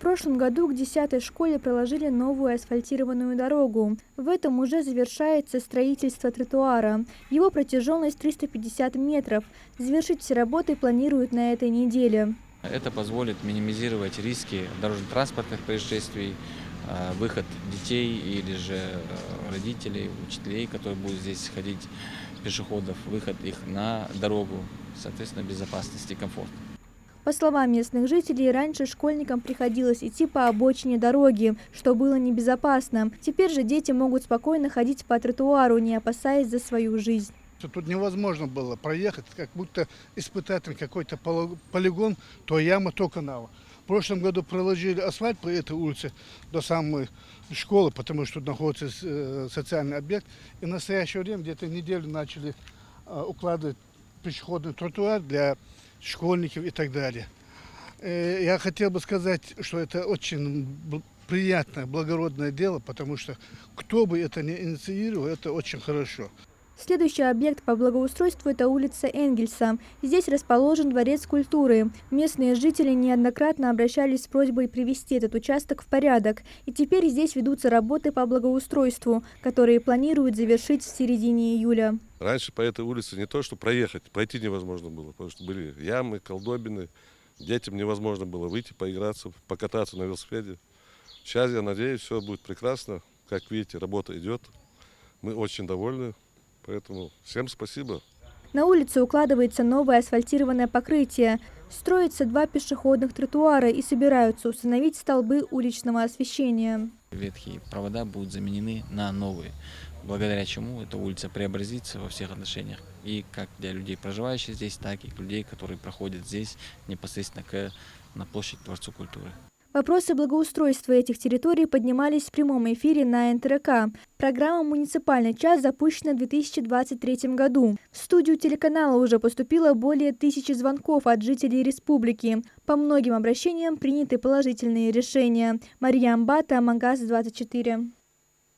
В прошлом году к 10-й школе проложили новую асфальтированную дорогу. В этом уже завершается строительство тротуара. Его протяженность 350 метров. Завершить все работы планируют на этой неделе. Это позволит минимизировать риски дорожно-транспортных происшествий, выход детей или же родителей, учителей, которые будут здесь ходить, пешеходов, выход их на дорогу, соответственно, безопасности и комфорта. По словам местных жителей, раньше школьникам приходилось идти по обочине дороги, что было небезопасно. Теперь же дети могут спокойно ходить по тротуару, не опасаясь за свою жизнь. Тут невозможно было проехать, как будто испытательный какой-то полигон, то яма, то канава. В прошлом году проложили асфальт по этой улице до самой школы, потому что тут находится социальный объект. И в настоящее время, где-то неделю начали укладывать пешеходный тротуар для школьников и так далее. Я хотел бы сказать, что это очень приятное, благородное дело, потому что кто бы это ни инициировал, это очень хорошо. Следующий объект по благоустройству – это улица Энгельса. Здесь расположен дворец культуры. Местные жители неоднократно обращались с просьбой привести этот участок в порядок. И теперь здесь ведутся работы по благоустройству, которые планируют завершить в середине июля. Раньше по этой улице не то, что проехать, пройти невозможно было, потому что были ямы, колдобины. Детям невозможно было выйти, поиграться, покататься на велосипеде. Сейчас, я надеюсь, все будет прекрасно. Как видите, работа идет. Мы очень довольны. Поэтому всем спасибо. На улице укладывается новое асфальтированное покрытие. Строятся 2 пешеходных тротуара и собираются установить столбы уличного освещения. Ветхие провода будут заменены на новые, благодаря чему эта улица преобразится во всех отношениях. И как для людей, проживающих здесь, так и для людей, которые проходят здесь непосредственно на площадь Дворцу культуры. Вопросы благоустройства этих территорий поднимались в прямом эфире на НТРК. Программа «Муниципальный час» запущена в 2023 году. В студию телеканала уже поступило более 1000 звонков от жителей республики. По многим обращениям приняты положительные решения. Мария Амбата, Амагаз 24.